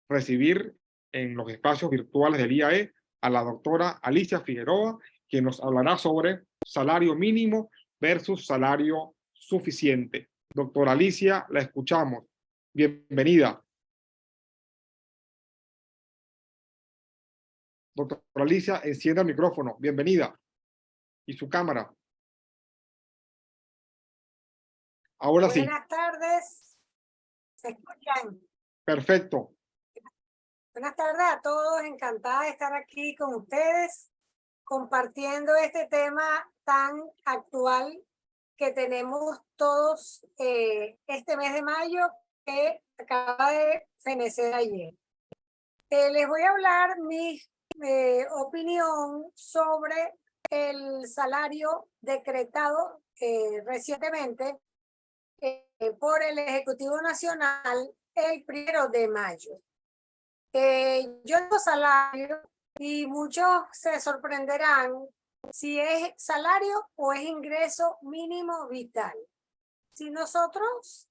recibir en los espacios virtuales del IAE a la doctora Alicia Figueroa, quien nos hablará sobre salario mínimo versus salario suficiente. Doctora Alicia, la escuchamos. Bienvenida. Doctora Alicia, encienda el micrófono. Bienvenida. Y su cámara. Ahora sí. Buenas tardes. ¿Se escuchan? Perfecto. Buenas tardes a todos. Encantada de estar aquí con ustedes compartiendo este tema tan actual que tenemos todos este mes de mayo que acaba de fenecer ayer. Les voy a hablar mi opinión sobre el salario decretado recientemente por el Ejecutivo Nacional el 1 de mayo. Yo tengo salario y muchos se sorprenderán si es salario o es ingreso mínimo vital. Si nosotros,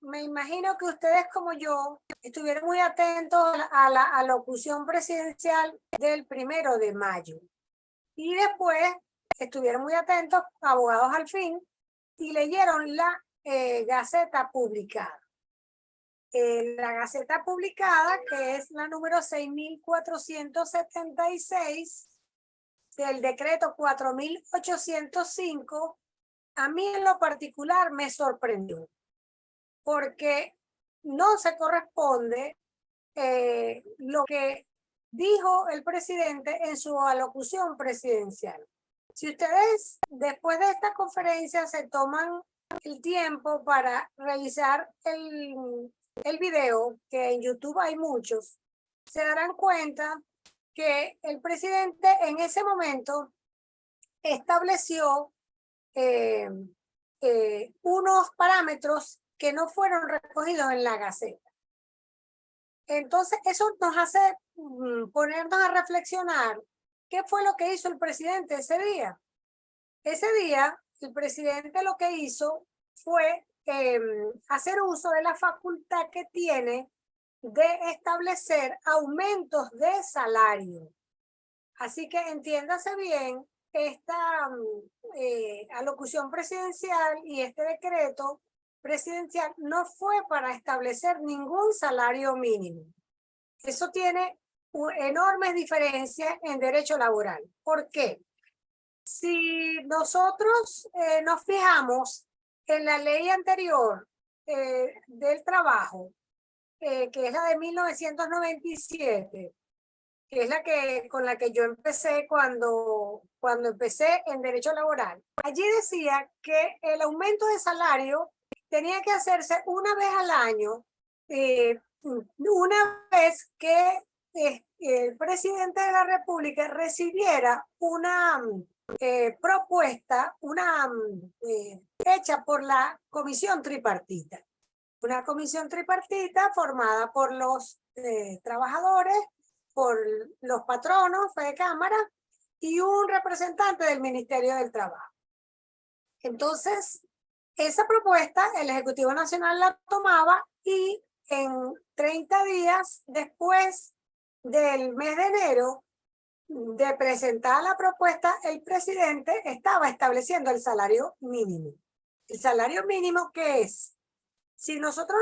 me imagino que ustedes como yo, estuvieron muy atentos a la alocución presidencial del 1 de mayo. Y después estuvieron muy atentos, abogados al fin, y leyeron la Gaceta publicada. La Gaceta publicada, que es la número 6.476 del decreto 4.805, a mí en lo particular me sorprendió, porque no se corresponde lo que dijo el presidente en su alocución presidencial. Si ustedes después de esta conferencia se toman el tiempo para revisar el video, que en YouTube hay muchos, se darán cuenta que el presidente en ese momento estableció unos parámetros que no fueron recogidos en la Gaceta. Entonces, eso nos hace ponernos a reflexionar qué fue lo que hizo el presidente ese día. Ese día, el presidente lo que hizo fue hacer uso de la facultad que tiene de establecer aumentos de salario. Así que entiéndase bien, esta alocución presidencial y este decreto presidencial no fue para establecer ningún salario mínimo. Eso tiene enormes diferencias en derecho laboral. ¿Por qué? Si nosotros nos fijamos en la ley anterior del trabajo, que es la de 1997, que es la con la que yo empecé cuando empecé en derecho laboral, allí decía que el aumento de salario tenía que hacerse una vez al año, una vez que el presidente de la República recibiera una propuesta, hecha por la comisión tripartita. Una comisión tripartita formada por los trabajadores, por los patronos, de cámara, y un representante del Ministerio del Trabajo. Entonces, esa propuesta el Ejecutivo Nacional la tomaba y en 30 días después del mes de enero de presentar la propuesta, el presidente estaba estableciendo el salario mínimo. ¿El salario mínimo qué es? Si nosotros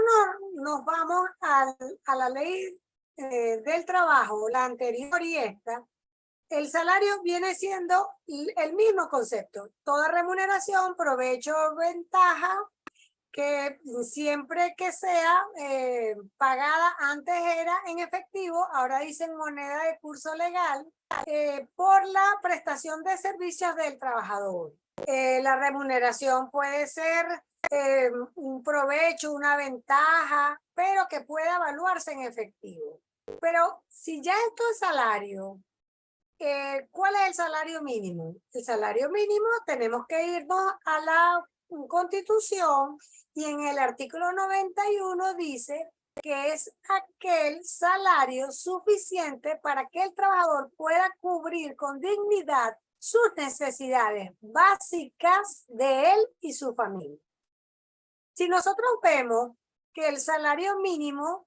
nos vamos a la ley del trabajo, la anterior y esta, el salario viene siendo el mismo concepto. Toda remuneración, provecho, ventaja, que siempre que sea pagada, antes era en efectivo, ahora dicen moneda de curso legal, por la prestación de servicios del trabajador. La remuneración puede ser un provecho, una ventaja, pero que pueda evaluarse en efectivo. Pero si ya esto es salario, ¿cuál es el salario mínimo? El salario mínimo tenemos que irnos a la Constitución y en el artículo 91 dice que es aquel salario suficiente para que el trabajador pueda cubrir con dignidad sus necesidades básicas de él y su familia. Si nosotros vemos que el salario mínimo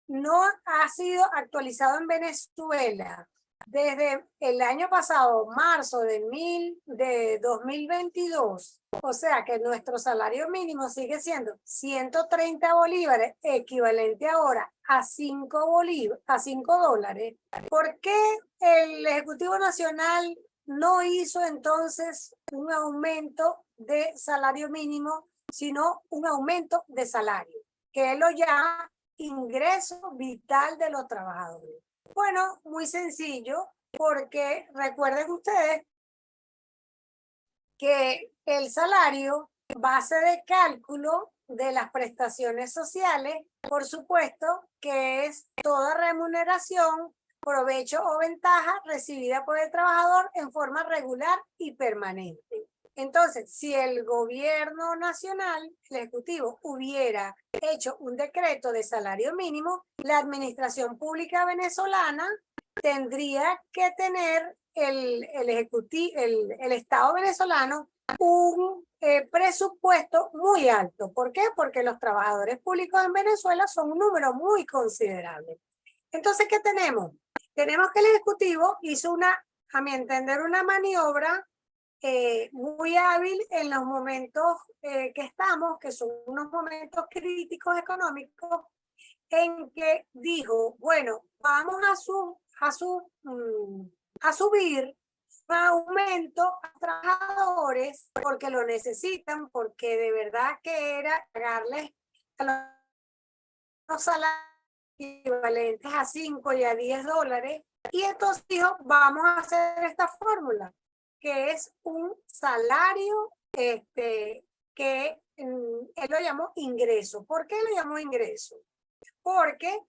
no ha sido actualizado en Venezuela desde el año pasado, marzo de 2022, o sea que nuestro salario mínimo sigue siendo 130 bolívares, equivalente ahora a 5 dólares. ¿Por qué el Ejecutivo Nacional no hizo entonces un aumento de salario mínimo, sino un aumento de salario, que él lo llama ingreso vital de los trabajadores? Bueno, muy sencillo, porque recuerden ustedes que el salario, base de cálculo de las prestaciones sociales, por supuesto, que es toda remuneración, provecho o ventaja recibida por el trabajador en forma regular y permanente. Entonces, si el gobierno nacional, el ejecutivo, hubiera hecho un decreto de salario mínimo, la administración pública venezolana tendría que tener el Estado venezolano un presupuesto muy alto. ¿Por qué? Porque los trabajadores públicos en Venezuela son un número muy considerable. Entonces, ¿qué tenemos? Tenemos que el Ejecutivo hizo a mi entender, una maniobra muy hábil en los momentos que estamos, que son unos momentos críticos económicos, en que dijo, bueno, vamos a subir un aumento a trabajadores porque lo necesitan, porque de verdad que era pagarles a los salarios equivalentes a 5 y a 10 dólares. Y entonces dijo, vamos a hacer esta fórmula, que es un salario que él lo llamó ingreso. ¿Por qué lo llamó ingreso? Porque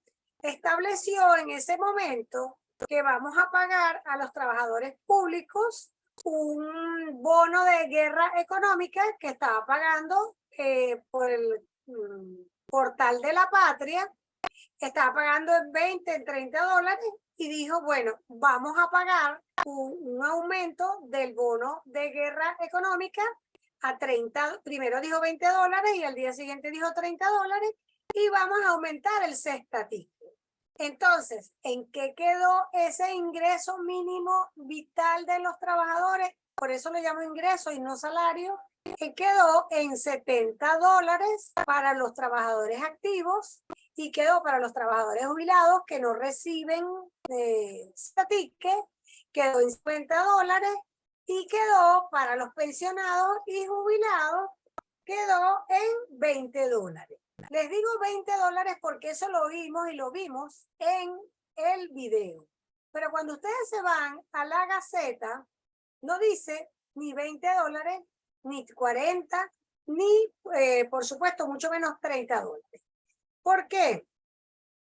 estableció en ese momento que vamos a pagar a los trabajadores públicos un bono de guerra económica que estaba pagando por el portal de la patria, estaba pagando en 20, en 30 dólares, y dijo, bueno, vamos a pagar un aumento del bono de guerra económica a 30, primero dijo 20 dólares y al día siguiente dijo 30 dólares, y vamos a aumentar el cestatismo. Entonces, ¿en qué quedó ese ingreso mínimo vital de los trabajadores? Por eso lo llamo ingreso y no salario. Que quedó en 70 dólares para los trabajadores activos y quedó para los trabajadores jubilados que no reciben statique, quedó en 50 dólares, y quedó para los pensionados y jubilados, quedó en 20 dólares. Les digo 20 dólares porque eso lo vimos y lo vimos en el video. Pero cuando ustedes se van a la Gaceta, no dice ni 20 dólares, ni 40, ni, por supuesto, mucho menos 30 dólares. ¿Por qué?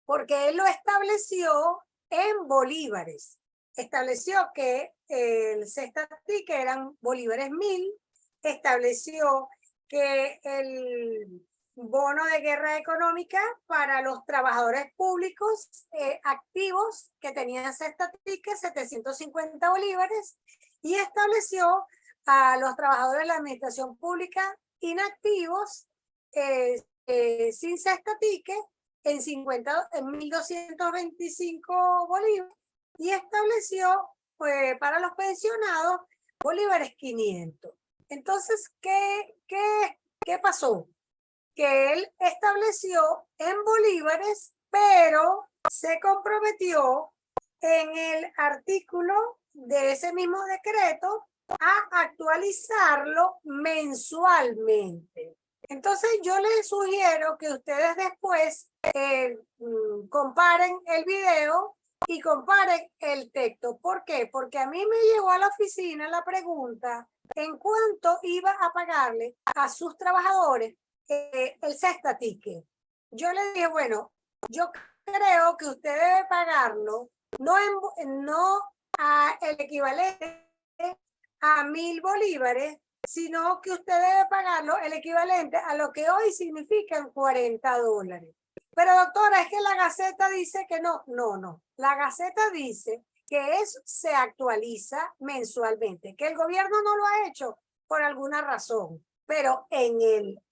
Porque él lo estableció en bolívares. Estableció que el cestatique eran bolívares 1000, estableció que el bono de guerra económica para los trabajadores públicos activos que tenían cestatique 750 bolívares, y estableció a los trabajadores de la administración pública inactivos sin cestatique en 1.225 bolívares, y estableció para los pensionados bolívares 500. Entonces, ¿qué pasó? Que él estableció en bolívares, pero se comprometió en el artículo de ese mismo decreto a actualizarlo mensualmente. Entonces yo les sugiero que ustedes después comparen el video y comparen el texto. ¿Por qué? Porque a mí me llegó a la oficina la pregunta en cuánto iba a pagarle a sus trabajadores el cestatique. Yo le dije, bueno, yo creo que usted debe pagarlo no a el equivalente a 1000 bolívares, sino que usted debe pagarlo el equivalente a lo que hoy significan 40 dólares. Pero doctora, es que la Gaceta dice que no. La Gaceta dice que eso se actualiza mensualmente, que el gobierno no lo ha hecho por alguna razón, pero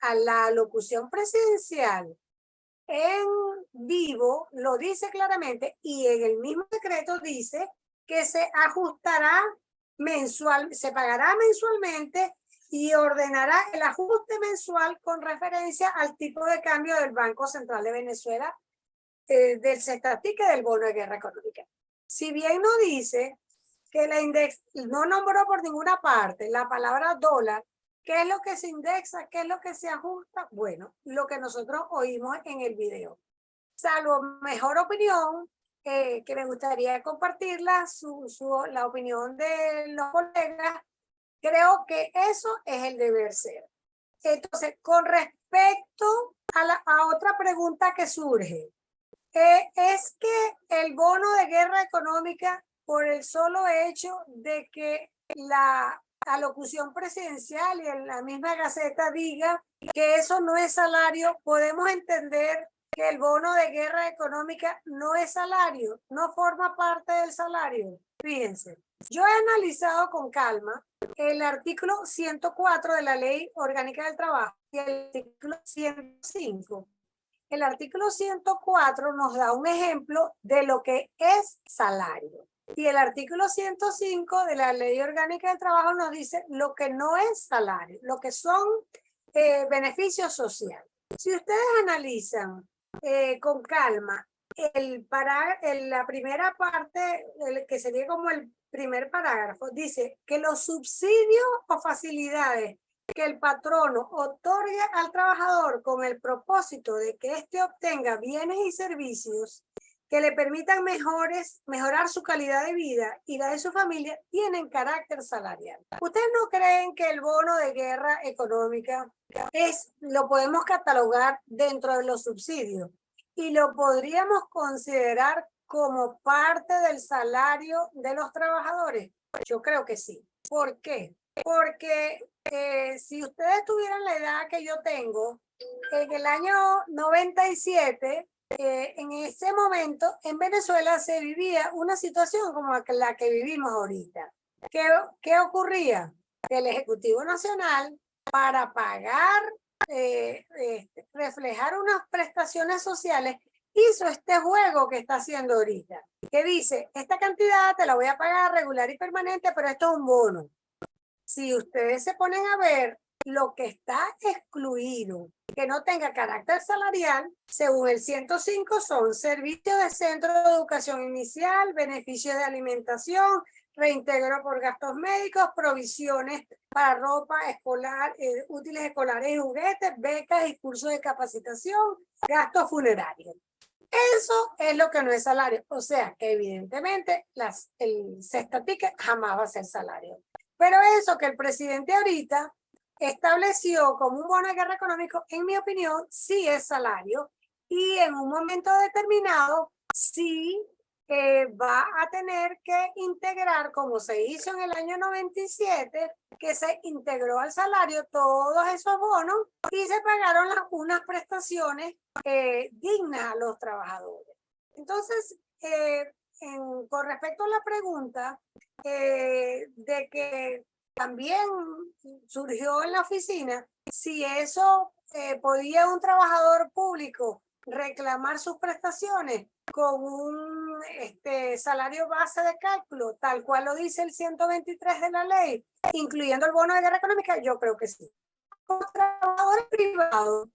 a la locución presidencial en vivo lo dice claramente y en el mismo decreto dice que se ajustará se pagará mensualmente y ordenará el ajuste mensual con referencia al tipo de cambio del Banco Central de Venezuela, del CESTATIC y del bono de guerra económica. Si bien no dice que la no nombró por ninguna parte la palabra dólar, ¿qué es lo que se indexa? ¿Qué es lo que se ajusta? Bueno, lo que nosotros oímos en el video. Salvo mejor opinión, que me gustaría compartirla, la opinión de los colegas, creo que eso es el deber ser. Entonces, con respecto a otra pregunta que surge, es que el bono de guerra económica, por el solo hecho de que la alocución presidencial y en la misma Gaceta diga que eso no es salario, podemos entender que el bono de guerra económica no es salario, no forma parte del salario. Fíjense, yo he analizado con calma el artículo 104 de la Ley Orgánica del Trabajo y el artículo 105. El artículo 104 nos da un ejemplo de lo que es salario. Y el artículo 105 de la Ley Orgánica del Trabajo nos dice lo que no es salario, lo que son beneficios sociales. Si ustedes analizan con calma la primera parte, que sería como el primer parágrafo, dice que los subsidios o facilidades que el patrono otorgue al trabajador con el propósito de que éste obtenga bienes y servicios que le permitan mejorar su calidad de vida y la de su familia, tienen carácter salarial. ¿Ustedes no creen que el bono de guerra económica lo podemos catalogar dentro de los subsidios y lo podríamos considerar como parte del salario de los trabajadores? Yo creo que sí. ¿Por qué? Porque si ustedes tuvieran la edad que yo tengo, en el año 97, en ese momento en Venezuela se vivía una situación como la que vivimos ahorita. ¿Qué ocurría? Que el Ejecutivo Nacional, para pagar, reflejar unas prestaciones sociales, hizo este juego que está haciendo ahorita, que dice, esta cantidad te la voy a pagar regular y permanente, pero esto es un bono. Si ustedes se ponen a ver lo que está excluido, que no tenga carácter salarial, según el 105 son servicios de centro de educación inicial, beneficios de alimentación, reintegro por gastos médicos, provisiones para ropa escolar, útiles escolares y juguetes, becas y cursos de capacitación, gastos funerarios. Eso es lo que no es salario. O sea que evidentemente el CESTATIC jamás va a ser salario. Pero eso que el presidente ahorita estableció como un bono de guerra económico, en mi opinión, sí es salario y en un momento determinado sí va a tener que integrar, como se hizo en el año 97, que se integró al salario todos esos bonos y se pagaron unas prestaciones dignas a los trabajadores. Entonces, con respecto a la pregunta de que también surgió en la oficina, si eso podía un trabajador público reclamar sus prestaciones con un salario base de cálculo, tal cual lo dice el 123 de la ley, incluyendo el bono de guerra económica, yo creo que sí. Como trabajadores privados,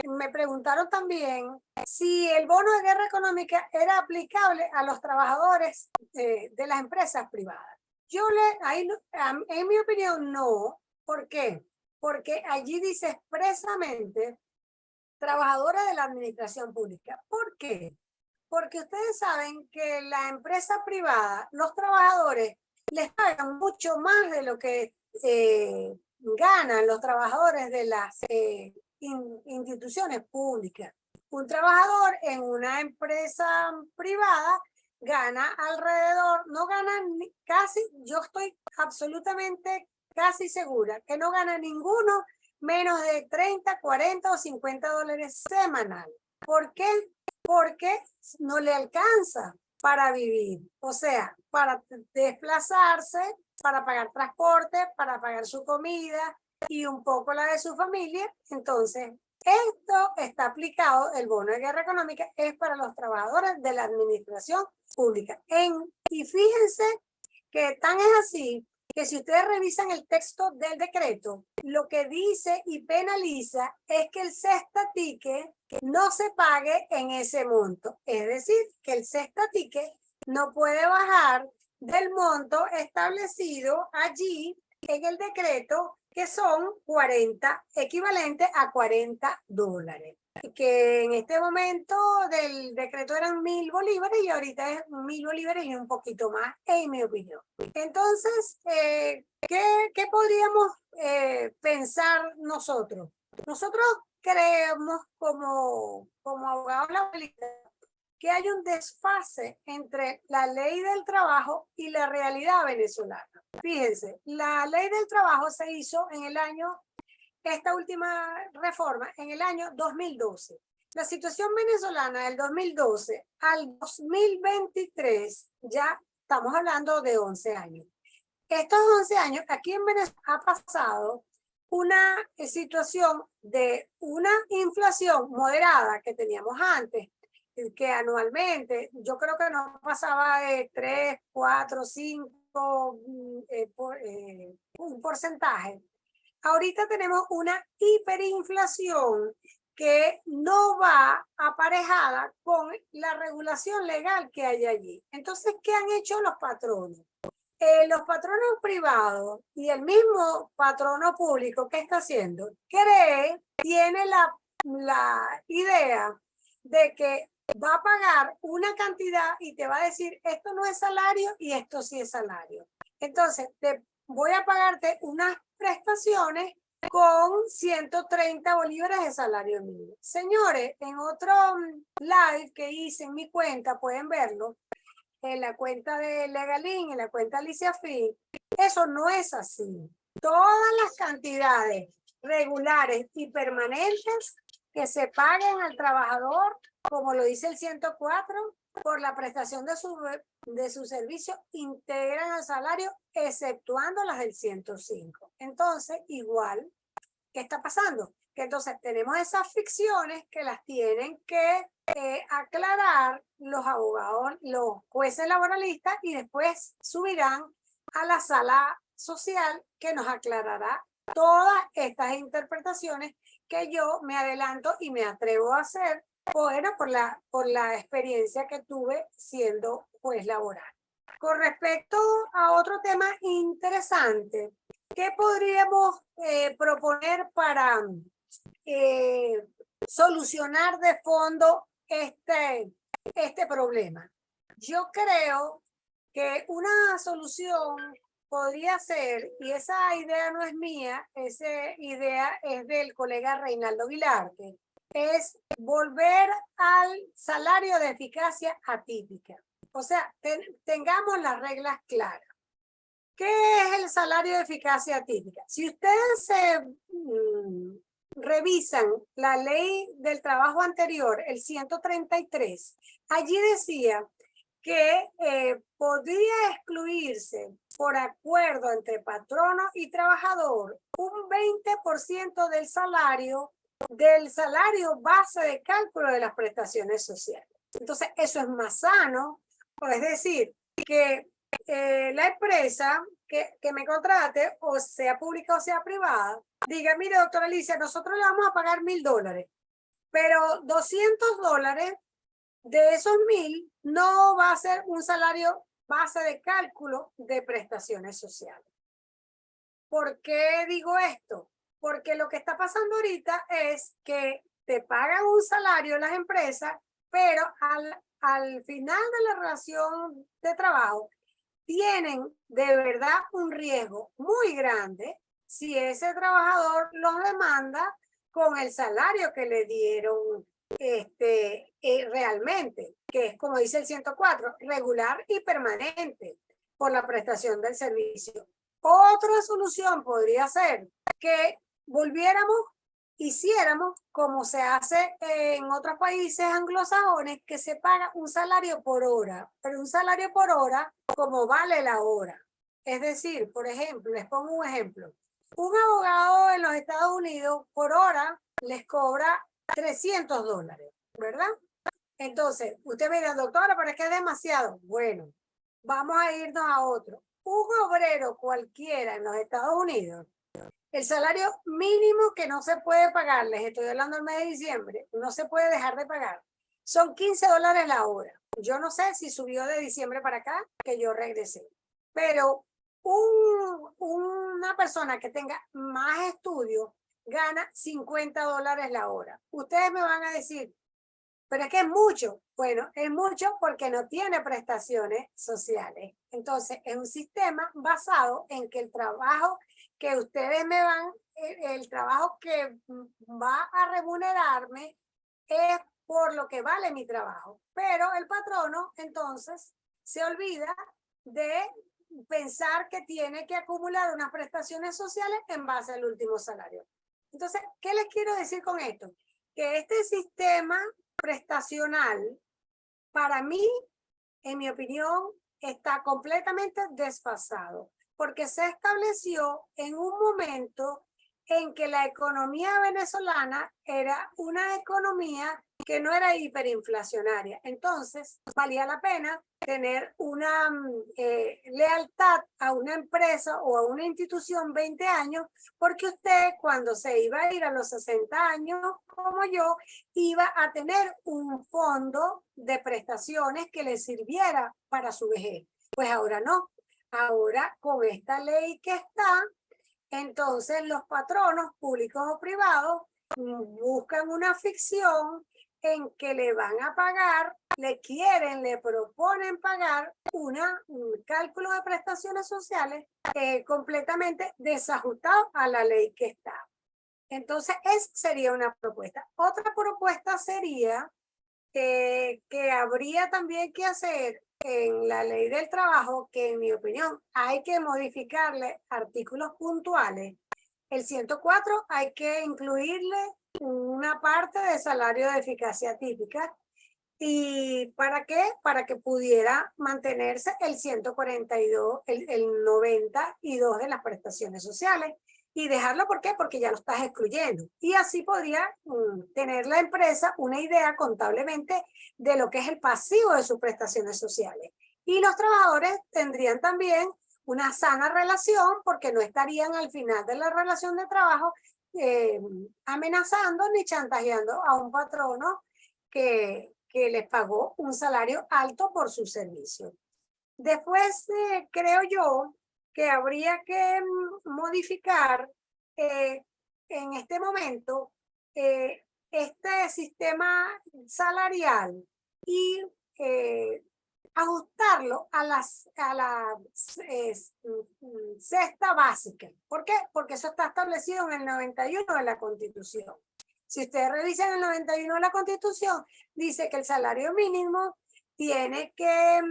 me preguntaron también si el bono de guerra económica era aplicable a los trabajadores de las empresas privadas. En mi opinión, no. ¿Por qué? Porque allí dice expresamente trabajadora de la administración pública. ¿Por qué? Porque ustedes saben que la empresa privada, los trabajadores les pagan mucho más de lo que ganan los trabajadores de las instituciones públicas. Un trabajador en una empresa privada gana alrededor, no gana casi, yo estoy absolutamente casi segura que no gana ninguno menos de 30, 40 o 50 dólares semanal. ¿Por qué? Porque no le alcanza para vivir, o sea, para desplazarse, para pagar transporte, para pagar su comida y un poco la de su familia. Entonces, Esto está aplicado, el bono de guerra económica es para los trabajadores de la administración pública. Y fíjense que tan es así que si ustedes revisan el texto del decreto, lo que dice y penaliza es que el cesta ticket no se pague en ese monto. Es decir, que el cesta ticket no puede bajar del monto establecido allí en el decreto, que son 40, equivalente a $40. Que en este momento del decreto eran 1.000 bolívares y ahorita es 1.000 bolívares y un poquito más, en mi opinión. Entonces, ¿qué podríamos pensar nosotros? Nosotros creemos como abogados laboralistas que hay un desfase entre la ley del trabajo y la realidad venezolana. Fíjense, la ley del trabajo se hizo en el año, esta última reforma, en el año 2012. La situación venezolana del 2012 al 2023, ya estamos hablando de 11 años. Estos 11 años, aquí en Venezuela ha pasado una situación de una inflación moderada que teníamos antes, que anualmente yo creo que no pasaba de 3, 4, 5 un porcentaje. Ahorita tenemos una hiperinflación que no va aparejada con la regulación legal que hay allí. Entonces, ¿qué han hecho los patronos? Los patronos privados y el mismo patrono público, ¿qué está haciendo? Tiene la idea de que va a pagar una cantidad y te va a decir, esto no es salario y esto sí es salario. Entonces, voy a pagarte unas prestaciones con 130 bolívares de salario mínimo. Señores, en otro live que hice en mi cuenta, pueden verlo, en la cuenta de Legalín, en la cuenta Alicia Free, eso no es así. Todas las cantidades regulares y permanentes que se paguen al trabajador, como lo dice el 104, por la prestación de su servicio, integran al salario, exceptuando las del 105. Entonces, igual, ¿qué está pasando? Que entonces tenemos esas ficciones que las tienen que aclarar los abogados, los jueces laboralistas, y después subirán a la sala social que nos aclarará todas estas interpretaciones que yo me adelanto y me atrevo a hacer, bueno, por la experiencia que tuve siendo juez laboral. Con respecto a otro tema interesante, ¿qué podríamos proponer para solucionar de fondo este problema? Yo creo que una solución podría ser, y esa idea no es mía, esa idea es del colega Reinaldo Vilarte, es volver al salario de eficacia atípica. O sea, tengamos las reglas claras. ¿Qué es el salario de eficacia atípica? Si ustedes revisan la ley del trabajo anterior, el 133, allí decía que podía excluirse por acuerdo entre patrono y trabajador un 20% del salario base de cálculo de las prestaciones sociales. Entonces, eso es más sano, es decir, que la empresa que me contrate, o sea pública o sea privada, diga, mire, doctora Alicia, nosotros le vamos a pagar $1.000, pero $200 de esos 1.000 no va a ser un salario base de cálculo de prestaciones sociales. ¿Por qué digo esto? Porque lo que está pasando ahorita es que te pagan un salario las empresas, pero al final de la relación de trabajo tienen de verdad un riesgo muy grande si ese trabajador los demanda con el salario que le dieron realmente, que es, como dice el 104, regular y permanente por la prestación del servicio. Otra solución podría ser que hiciéramos como se hace en otros países anglosajones, que se paga un salario por hora, pero un salario por hora como vale la hora. Es decir, por ejemplo, les pongo un ejemplo. Un abogado en los Estados Unidos por hora les cobra $300, ¿verdad? Entonces, usted me dirá, doctora, pero es que es demasiado. Bueno, vamos a irnos a otro. Un obrero cualquiera en los Estados Unidos, el salario mínimo que no se puede pagar, les estoy hablando del mes de diciembre, no se puede dejar de pagar, son $15 la hora. Yo no sé si subió de diciembre para acá, que yo regresé, pero una persona que tenga más estudios gana $50 la hora. Ustedes me van a decir, pero es que es mucho. Bueno, es mucho porque no tiene prestaciones sociales. Entonces, es un sistema basado en que el trabajo que ustedes me van, el trabajo que va a remunerarme es por lo que vale mi trabajo. Pero el patrono, entonces, se olvida de pensar que tiene que acumular unas prestaciones sociales en base al último salario. Entonces, ¿qué les quiero decir con esto? Que este sistema prestacional, para mí, en mi opinión, está completamente desfasado, porque se estableció en un momento en que la economía venezolana era una economía que no era hiperinflacionaria. Entonces, valía la pena tener una lealtad a una empresa o a una institución 20 años, porque usted cuando se iba a ir a los 60 años, como yo, iba a tener un fondo de prestaciones que le sirviera para su vejez. Pues ahora no. Ahora, con esta ley que está, entonces los patronos públicos o privados buscan una ficción en que le van a pagar, le proponen pagar un cálculo de prestaciones sociales completamente desajustado a la ley que está. Entonces, esa sería una propuesta. Otra propuesta sería que habría también que hacer en la ley del trabajo, que en mi opinión hay que modificarle artículos puntuales. El 104 hay que incluirle una parte de salario de eficacia típica. ¿Y para qué? Para que pudiera mantenerse el 142, el 92 de las prestaciones sociales. Y dejarlo, ¿por qué? Porque ya lo estás excluyendo. Y así podría tener la empresa una idea contablemente de lo que es el pasivo de sus prestaciones sociales. Y los trabajadores tendrían también una sana relación, porque no estarían al final de la relación de trabajo amenazando ni chantajeando a un patrono que les pagó un salario alto por su servicio. Después, creo yo que habría que modificar en este momento este sistema salarial y ajustarlo a la cesta básica. ¿Por qué? Porque eso está establecido en el 91 de la Constitución. Si ustedes revisan el 91 de la Constitución, dice que el salario mínimo tiene que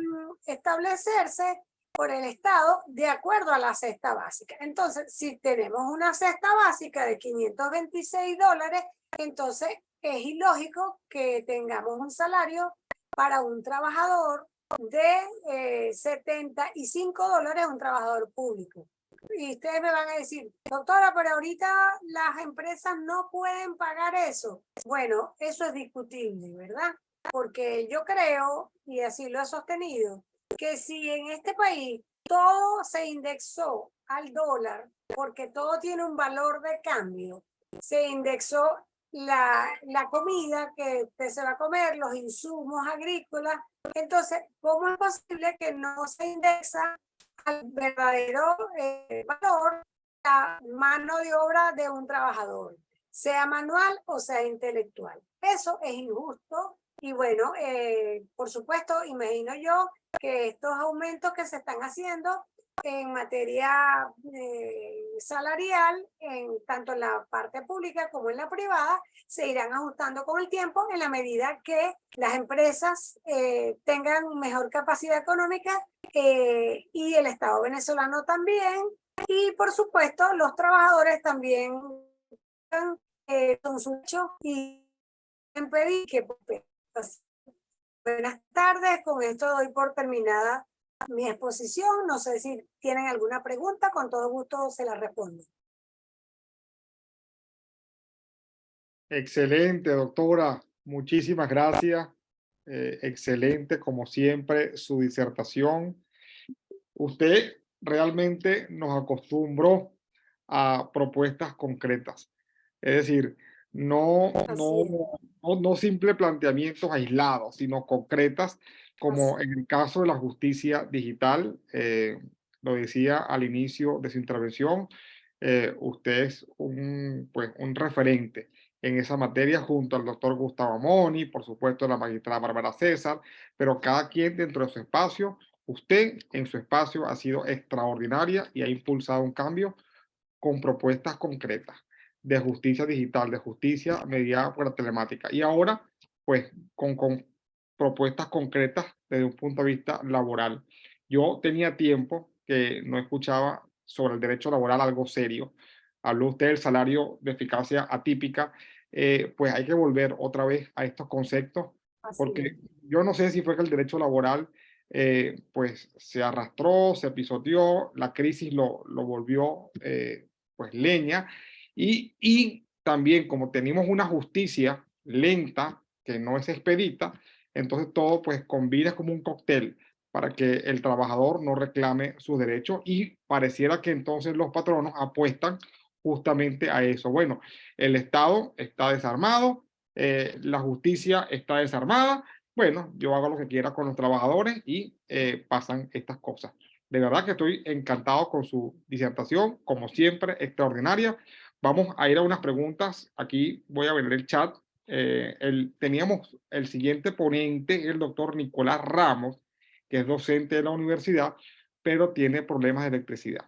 establecerse por el Estado de acuerdo a la cesta básica. Entonces, si tenemos una cesta básica de $526, entonces es ilógico que tengamos un salario para un trabajador de $75, un trabajador público. Y ustedes me van a decir, doctora, pero ahorita las empresas no pueden pagar eso. Bueno, eso es discutible, ¿verdad? Porque yo creo, y así lo he sostenido, que si en este país todo se indexó al dólar, porque todo tiene un valor de cambio, se indexó la comida que usted se va a comer, los insumos agrícolas, entonces, ¿cómo es posible que no se indexa al verdadero valor la mano de obra de un trabajador, sea manual o sea intelectual? Eso es injusto y bueno, por supuesto, imagino yo que estos aumentos que se están haciendo en materia salarial, tanto en la parte pública como en la privada, se irán ajustando con el tiempo en la medida que las empresas tengan mejor capacidad económica y el Estado venezolano también. Y por supuesto, los trabajadores también con su derecho y pedir que pues, buenas tardes, con esto doy por terminada mi exposición. No sé si tienen alguna pregunta, con todo gusto se la respondo. Excelente, doctora. Muchísimas gracias. Excelente, como siempre, su disertación. Usted realmente nos acostumbró a propuestas concretas. Es decir, no, Así no, es, no simples planteamientos aislados, sino concretas, como así. en el caso de la justicia digital. Lo decía al inicio de su intervención, usted es pues, un referente en esa materia junto al doctor Gustavo Moni, por supuesto la magistrada Bárbara César, pero cada quien dentro de su espacio. Usted en su espacio ha sido extraordinaria y ha impulsado un cambio con propuestas concretas de justicia digital, de justicia mediada por la telemática. Y ahora, pues, con propuestas concretas desde un punto de vista laboral. Yo tenía tiempo que no escuchaba sobre el derecho laboral algo serio. Habló usted del salario de eficacia atípica. Pues hay que volver otra vez a estos conceptos, Así es. porque yo no sé si fue que el derecho laboral pues se arrastró, se pisoteó, la crisis lo volvió pues leña y también como tenemos una justicia lenta que no es expedita, entonces todo pues combina como un cóctel para que el trabajador no reclame sus derechos y pareciera que entonces los patronos apuestan justamente a eso. Bueno, el Estado está desarmado, la justicia está desarmada, bueno, yo hago lo que quiera con los trabajadores y pasan estas cosas. De verdad que estoy encantado con su disertación, como siempre, extraordinaria. Vamos a ir a unas preguntas. Aquí voy a ver el chat. Teníamos el siguiente ponente, el doctor Nicolás Ramos, que es docente de la universidad, pero tiene problemas de electricidad.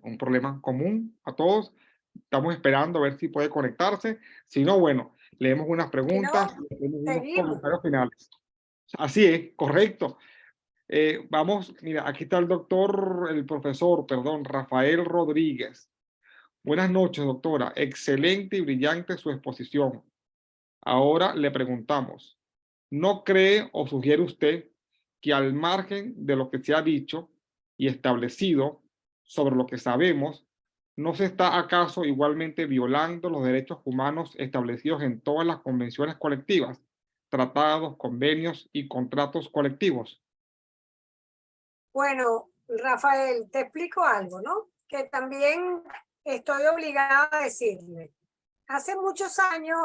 Un problema común a todos. Estamos esperando a ver si puede conectarse. Si no, bueno, leemos unas Si preguntas, no, leemos unos seguimos. comentarios finales. Así es, correcto. Vamos, mira, aquí está el profesor, perdón, Rafael Rodríguez. Buenas noches, doctora. Excelente y brillante su exposición. Ahora le preguntamos, ¿no cree o sugiere usted que al margen de lo que se ha dicho y establecido sobre lo que sabemos, no se está acaso igualmente violando los derechos humanos establecidos en todas las convenciones colectivas, tratados, convenios y contratos colectivos? Bueno, Rafael, te explico algo, ¿no? Que también estoy obligada a decirle. Hace muchos años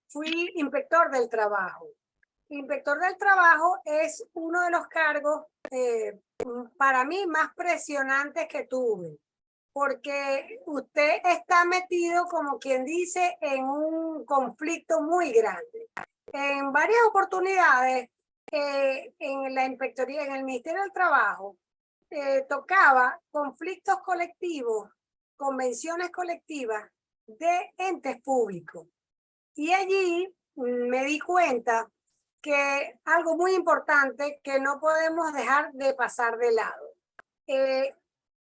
fui inspector del trabajo. Inspector del trabajo es uno de los cargos para mí más presionantes que tuve, porque usted está metido, como quien dice, en un conflicto muy grande. En varias oportunidades, en la inspectoría, en el Ministerio del Trabajo, tocaba conflictos colectivos, convenciones colectivas de entes públicos. Y allí me di cuenta que algo muy importante que no podemos dejar de pasar de lado.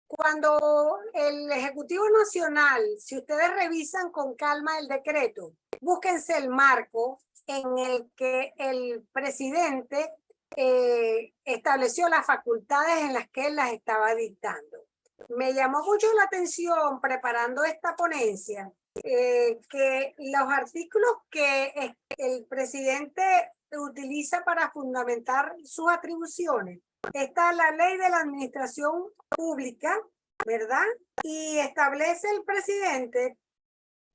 Cuando el Ejecutivo Nacional, si ustedes revisan con calma el decreto, búsquense el marco en el que el presidente estableció las facultades en las que él las estaba dictando. Me llamó mucho la atención preparando esta ponencia que los artículos que el presidente utiliza para fundamentar sus atribuciones. Está la ley de la administración pública, ¿verdad? Y establece el presidente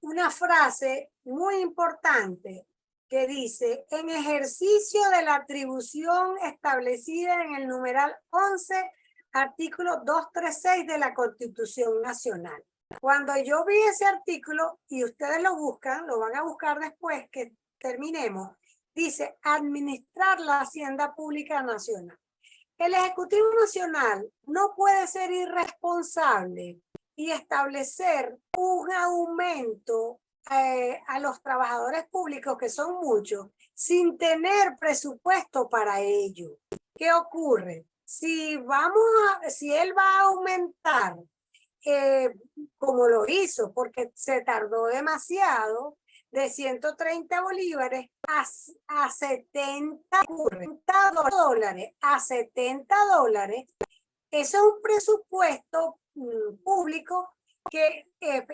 una frase muy importante que dice, en ejercicio de la atribución establecida en el numeral 11, artículo 236 de la Constitución Nacional. Cuando yo vi ese artículo, y ustedes lo buscan, lo van a buscar después que terminemos, dice, administrar la hacienda pública nacional. El Ejecutivo Nacional no puede ser irresponsable y establecer un aumento a los trabajadores públicos, que son muchos, sin tener presupuesto para ello. ¿Qué ocurre? Si él va a aumentar, como lo hizo, porque se tardó demasiado, de 130 bolívares a 70 dólares, a 70 dólares, eso es un presupuesto público que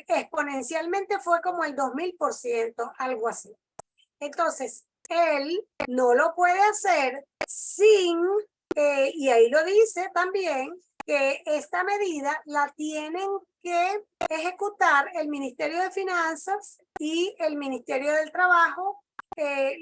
exponencialmente fue como el 2000%, algo así. Entonces, él no lo puede hacer sin, y ahí lo dice también, que esta medida la tienen que ejecutar el Ministerio de Finanzas y el Ministerio del Trabajo,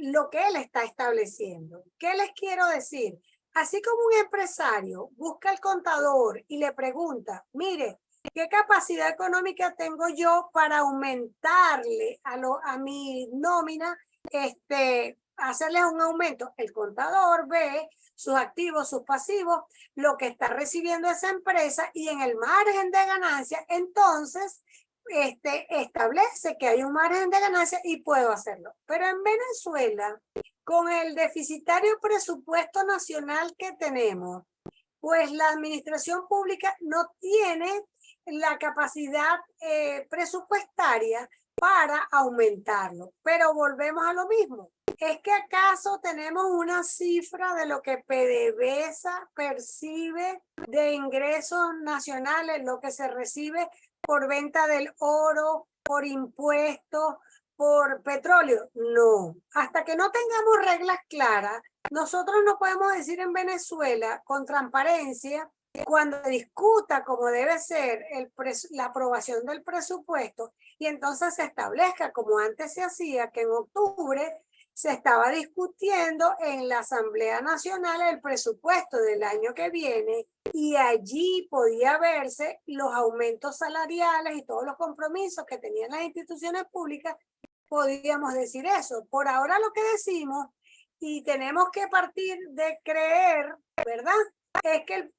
lo que él está estableciendo. ¿Qué les quiero decir? Así como un empresario busca al contador y le pregunta, mire, ¿qué capacidad económica tengo yo para aumentarle a mi nómina, hacerles un aumento? El contador ve sus activos, sus pasivos, lo que está recibiendo esa empresa y en el margen de ganancia, entonces establece que hay un margen de ganancia y puedo hacerlo. Pero en Venezuela, con el deficitario presupuesto nacional que tenemos, pues la administración pública no tiene la capacidad presupuestaria para aumentarlo. Pero volvemos a lo mismo. ¿Es que acaso tenemos una cifra de lo que PDVSA percibe de ingresos nacionales, lo que se recibe por venta del oro, por impuestos, por petróleo? No. Hasta que no tengamos reglas claras, nosotros no podemos decir en Venezuela con transparencia, cuando discuta como debe ser la aprobación del presupuesto y entonces se establezca como antes se hacía, que en octubre se estaba discutiendo en la Asamblea Nacional el presupuesto del año que viene y allí podía verse los aumentos salariales y todos los compromisos que tenían las instituciones públicas. Podríamos decir eso. Por ahora lo que decimos, y tenemos que partir de creer, ¿verdad? Es que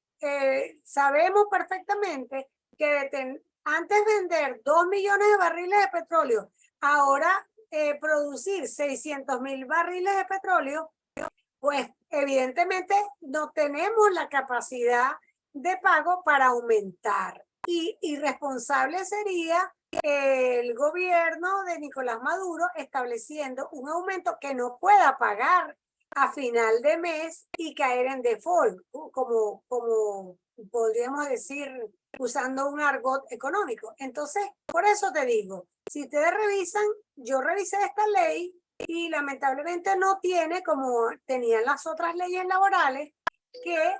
sabemos perfectamente que antes vender 2 millones de barriles de petróleo, ahora producir 600.000 barriles de petróleo, pues evidentemente no tenemos la capacidad de pago para aumentar. Y irresponsable sería el gobierno de Nicolás Maduro estableciendo un aumento que no pueda pagar a final de mes y caer en default, como podríamos decir usando un argot económico. Entonces, por eso te digo, si ustedes revisan, yo revisé esta ley y lamentablemente no tiene, como tenían las otras leyes laborales, que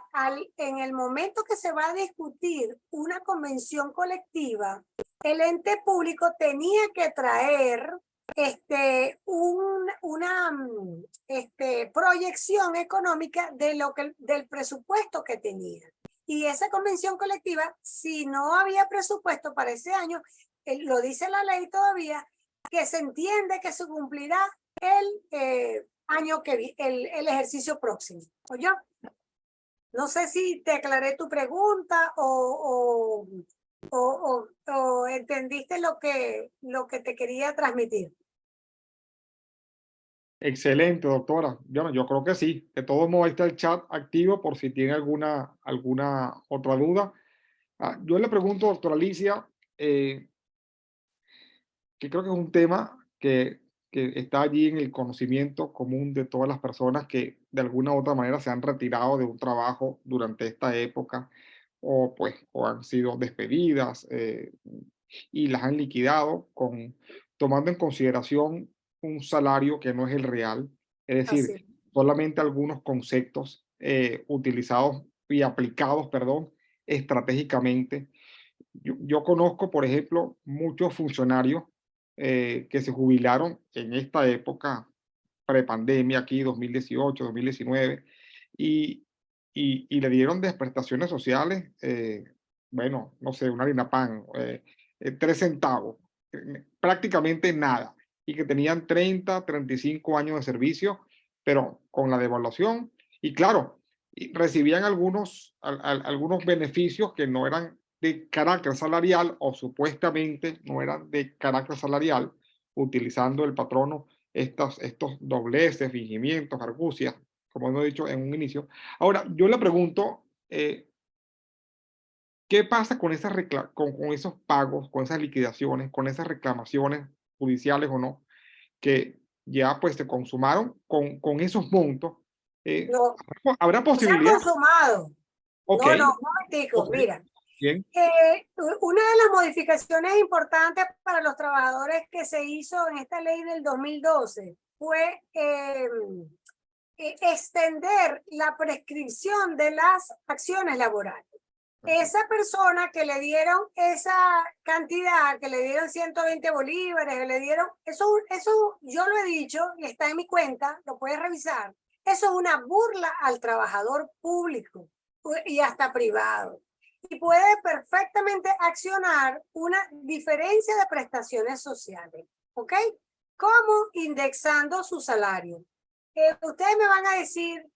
en el momento que se va a discutir una convención colectiva, el ente público tenía que traer una proyección económica de del presupuesto que tenía. Y esa convención colectiva, si no había presupuesto para ese año, lo dice la ley todavía, que se entiende que se cumplirá el año que el ejercicio próximo. ¿Oyó? No sé si te aclaré tu pregunta o entendiste lo que te quería transmitir. Excelente, doctora. Yo creo que sí. De todos modos, ahí está el chat activo por si tiene alguna otra duda. Yo le pregunto, doctora Alicia, que creo que es un tema que está allí en el conocimiento común de todas las personas que de alguna u otra manera se han retirado de un trabajo durante esta época o han sido despedidas y las han liquidado tomando en consideración un salario que no es el real, es decir, solamente algunos conceptos utilizados y aplicados, perdón, estratégicamente. Yo conozco, por ejemplo, muchos funcionarios que se jubilaron en esta época prepandemia, aquí 2018, 2019, y le dieron de prestaciones sociales, bueno, no sé, una harina pan, 3 centavos, prácticamente nada, y que tenían 30, 35 años de servicio, pero con la devaluación, y claro, recibían algunos beneficios que no eran de carácter salarial o supuestamente no eran de carácter salarial, utilizando el patrono estos dobleces, fingimientos, argucias, como hemos dicho en un inicio. Ahora, yo le pregunto, ¿qué pasa con esos pagos, con esas liquidaciones, con esas reclamaciones judiciales o no, que ya pues se consumaron con esos montos? No, ¿Habrá no se han posibilidad? consumado. Ok, No, un momentico, ok, mira. Bien. Una de las modificaciones importantes para los trabajadores que se hizo en esta ley del 2012 fue extender la prescripción de las acciones laborales. Esa persona que le dieron esa cantidad, que le dieron 120 bolívares, que le dieron, eso yo lo he dicho y está en mi cuenta, lo puedes revisar. Eso es una burla al trabajador público y hasta privado. Y puede perfectamente accionar una diferencia de prestaciones sociales, ¿ok? ¿Cómo? Indexando su salario. Ustedes me van a decir,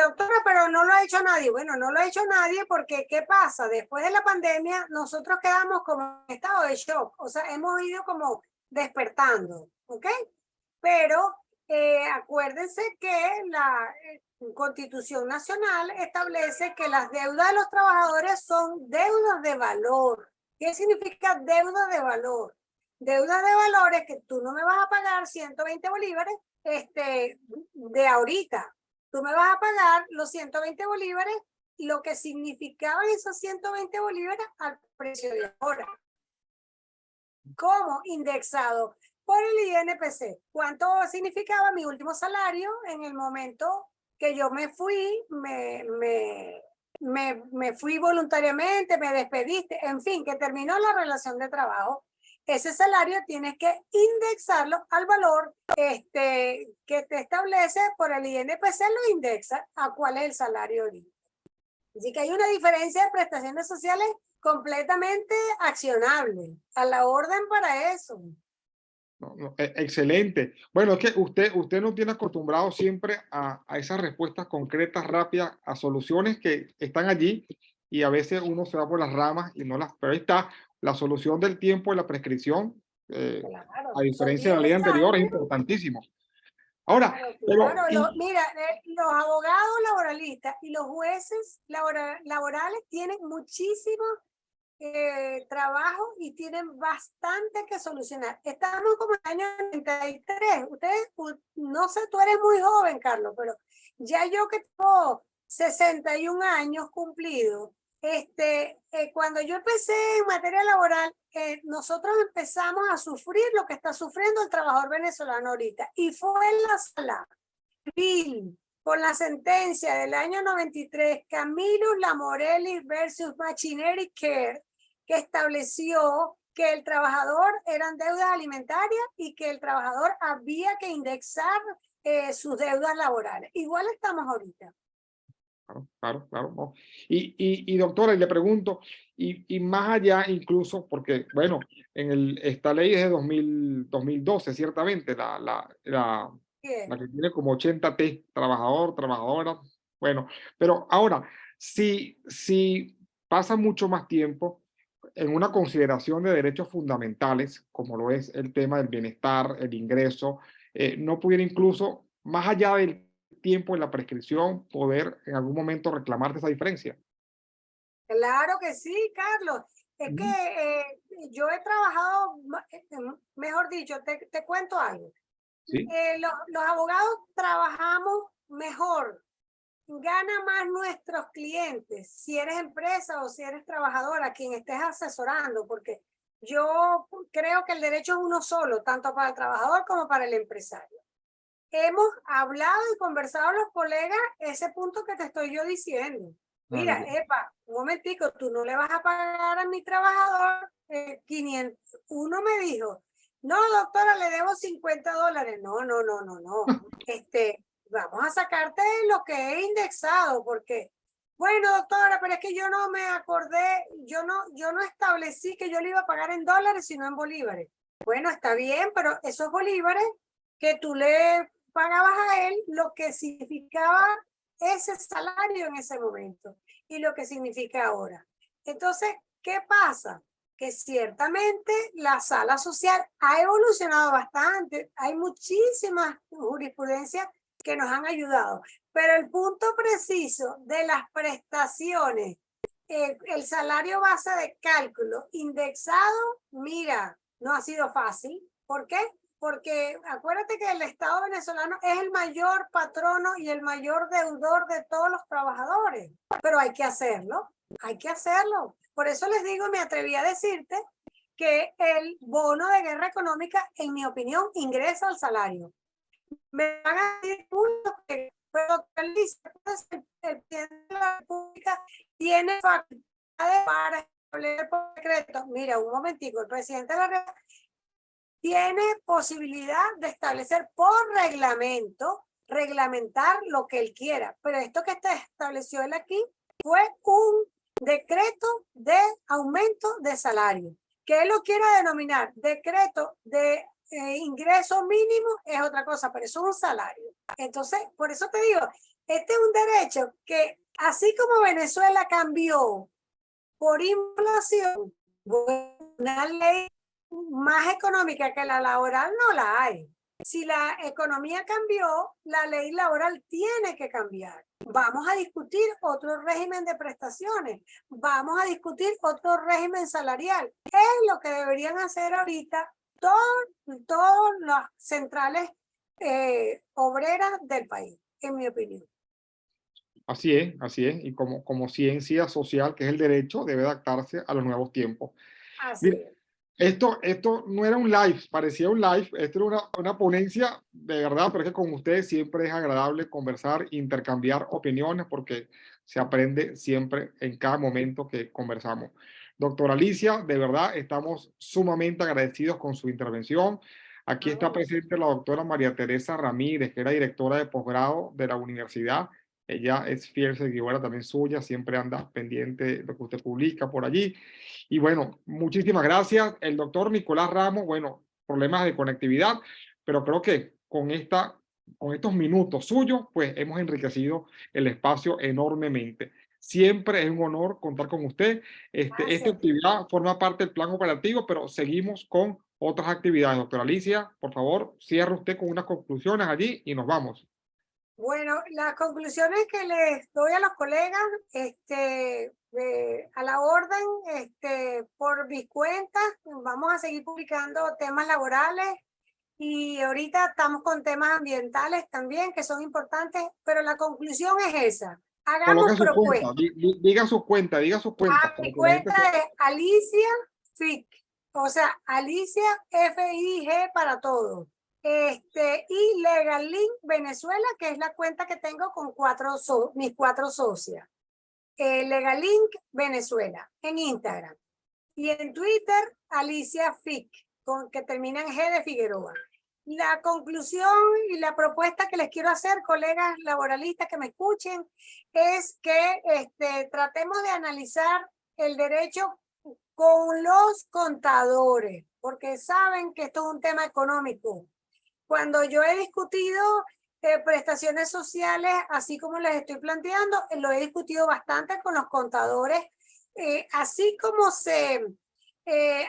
doctora, pero no lo ha hecho nadie. Bueno, no lo ha hecho nadie porque, ¿qué pasa? Después de la pandemia, nosotros quedamos como en estado de shock. O sea, hemos ido como despertando, ¿ok? Pero acuérdense que la Constitución Nacional establece que las deudas de los trabajadores son deudas de valor. ¿Qué significa deuda de valor? Deuda de valor es que tú no me vas a pagar 120 bolívares de ahorita. Tú me vas a pagar los 120 bolívares, lo que significaban esos 120 bolívares al precio de ahora. ¿Cómo? Indexado por el INPC. ¿Cuánto significaba mi último salario en el momento que yo me fui, me fui voluntariamente, me despediste, en fin, que terminó la relación de trabajo? Ese salario tienes que indexarlo al valor que te establece por el INPC, lo indexa a cuál es el salario ahorita. Así que hay una diferencia de prestaciones sociales completamente accionable, a la orden para eso. Excelente. Bueno, es que usted nos tiene acostumbrado siempre a esas respuestas concretas, rápidas, a soluciones que están allí y a veces uno se va por las ramas y no las... Pero ahí está, la solución del tiempo y la prescripción, Claro, a son diferencia de la 10 ley anterior, es años. importantísimo. Ahora, Claro, mira, los abogados laboralistas y los jueces laborales tienen muchísimo trabajo y tienen bastante que solucionar. Estamos como en el año 93. Ustedes, no sé, tú eres muy joven, Carlos, pero ya yo que tengo 61 años cumplidos, cuando yo empecé en materia laboral, nosotros empezamos a sufrir lo que está sufriendo el trabajador venezolano ahorita. Y fue en la sala civil, con la sentencia del año 93, Camilo Lamorelli versus Machinery Care, que estableció que el trabajador eran deudas alimentarias y que el trabajador había que indexar sus deudas laborales. Igual estamos ahorita. Claro. No. Y doctora, y le pregunto, y más allá incluso, porque, bueno, esta ley es de 2012, ciertamente, la que tiene como 80 T, trabajador, trabajadora, bueno, pero ahora, si pasa mucho más tiempo en una consideración de derechos fundamentales, como lo es el tema del bienestar, el ingreso, no pudiera incluso, más allá del tiempo en la prescripción, poder en algún momento reclamar esa diferencia. Claro que sí, Carlos. Es que yo he trabajado, mejor dicho, te cuento algo. ¿Sí? Los abogados trabajamos mejor, gana más nuestros clientes, si eres empresa o si eres trabajadora, a quien estés asesorando, porque yo creo que el derecho es uno solo, tanto para el trabajador como para el empresario. Hemos hablado y conversado los colegas ese punto que te estoy yo diciendo. Mira, epa, un momentico, tú no le vas a pagar a mi trabajador 500. Uno me dijo, no, doctora, le debo $50. No. Vamos a sacarte lo que he indexado, porque, bueno, doctora, pero es que yo no me acordé, yo no establecí que yo le iba a pagar en dólares, sino en bolívares. Bueno, está bien, pero esos bolívares que tú le pagabas a él, lo que significaba ese salario en ese momento y lo que significa ahora. Entonces, ¿qué pasa? Que ciertamente la sala social ha evolucionado bastante. Hay muchísimas jurisprudencias que nos han ayudado, pero el punto preciso de las prestaciones, el salario base de cálculo indexado, mira, no ha sido fácil. ¿Por qué? Porque acuérdate que el Estado venezolano es el mayor patrono y el mayor deudor de todos los trabajadores, pero hay que hacerlo, Por eso les digo, me atreví a decirte que el bono de guerra económica, en mi opinión, ingresa al salario. Me van a decir mucho que, pero el presidente de la República tiene facultades para establecer por decreto. Mira, un momentico, el presidente de la República tiene posibilidad de establecer por reglamento, reglamentar lo que él quiera, pero esto que estableció él aquí fue un decreto de aumento de salario. Que él lo quiera denominar decreto de ingreso mínimo es otra cosa, pero eso es un salario. Entonces, por eso te digo, este es un derecho que, así como Venezuela cambió por inflación, una ley más económica que la laboral no la hay. Si la economía cambió, la ley laboral tiene que cambiar. Vamos a discutir otro régimen de prestaciones, vamos a discutir otro régimen salarial. Es lo que deberían hacer ahorita todas las centrales obreras del país, en mi opinión. Así es, así es. Y como ciencia social, que es el derecho, debe adaptarse a los nuevos tiempos. Así Mira, es. esto no era un live, parecía un live, esto era una ponencia de verdad, pero es que con ustedes siempre es agradable conversar, intercambiar opiniones, porque se aprende siempre en cada momento que conversamos. Doctora Alicia, de verdad estamos sumamente agradecidos con su intervención. Aquí está presente la doctora María Teresa Ramírez, que era directora de posgrado de la universidad. Ella es fiel seguidora también suya, siempre anda pendiente de lo que usted publica por allí. Y bueno, muchísimas gracias. El doctor Nicolás Ramos, bueno, problemas de conectividad, pero creo que con estos minutos suyos, pues hemos enriquecido el espacio enormemente. Siempre es un honor contar con usted. Esta actividad forma parte del plan operativo, pero seguimos con otras actividades. Doctora Alicia, por favor, cierre usted con unas conclusiones allí y nos vamos. Bueno, las conclusiones que les doy a los colegas, a la orden, por mis cuentas, vamos a seguir publicando temas laborales y ahorita estamos con temas ambientales también que son importantes, pero la conclusión es esa. Hagamos Coloque su cuenta, propuestas. diga su cuenta, diga su cuenta. Mi cuenta es Alicia FIG, o sea, Alicia FIG para todo. Y Legal Link Venezuela, que es la cuenta que tengo con mis cuatro socias. Legal Link Venezuela en Instagram. Y en Twitter, Alicia FIG, que termina en G de Figueroa. La conclusión y la propuesta que les quiero hacer, colegas laboralistas que me escuchen, es que tratemos de analizar el derecho con los contadores, porque saben que esto es un tema económico. Cuando yo he discutido prestaciones sociales, así como les estoy planteando, lo he discutido bastante con los contadores, así como se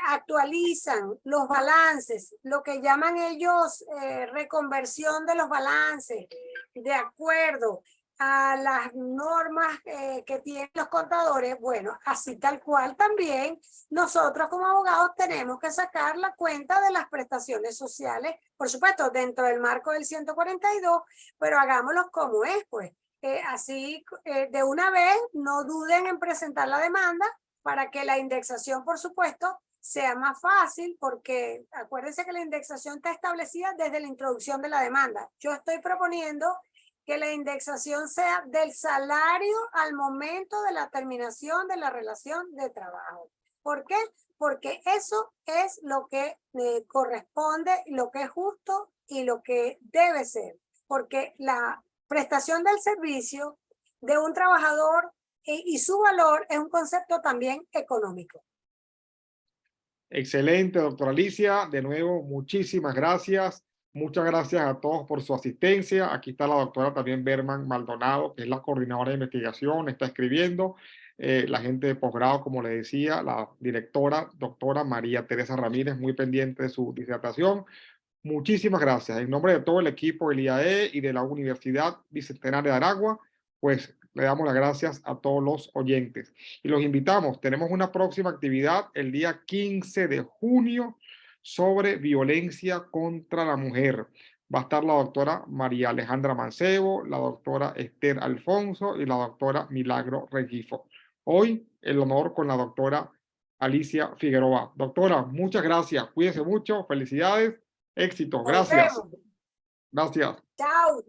actualizan los balances, lo que llaman ellos reconversión de los balances, de acuerdo a las normas que tienen los contadores. Bueno, así tal cual también nosotros como abogados tenemos que sacar la cuenta de las prestaciones sociales, por supuesto, dentro del marco del 142, pero hagámoslo como es, pues. Así, de una vez, no duden en presentar la demanda para que la indexación, por supuesto, sea más fácil, porque acuérdense que la indexación está establecida desde la introducción de la demanda. Yo estoy proponiendo que la indexación sea del salario al momento de la terminación de la relación de trabajo. ¿Por qué? Porque eso es lo que corresponde, lo que es justo y lo que debe ser. Porque la prestación del servicio de un trabajador y su valor es un concepto también económico. Excelente, doctora Alicia. De nuevo, muchísimas gracias. Muchas gracias a todos por su asistencia. Aquí está la doctora también Berman Maldonado, que es la coordinadora de investigación, está escribiendo. La gente de posgrado, como le decía, la directora, doctora María Teresa Ramírez, muy pendiente de su disertación. Muchísimas gracias. En nombre de todo el equipo del IAE y de la Universidad Bicentenaria de Aragua, pues le damos las gracias a todos los oyentes. Y los invitamos, tenemos una próxima actividad el día 15 de junio sobre violencia contra la mujer. Va a estar la doctora María Alejandra Mancebo, la doctora Esther Alfonso y la doctora Milagro Regifo. Hoy el honor con la doctora Alicia Figueroa. Doctora, muchas gracias. Cuídese mucho. Felicidades. Éxito. Nos Gracias. vemos. Gracias. Chao.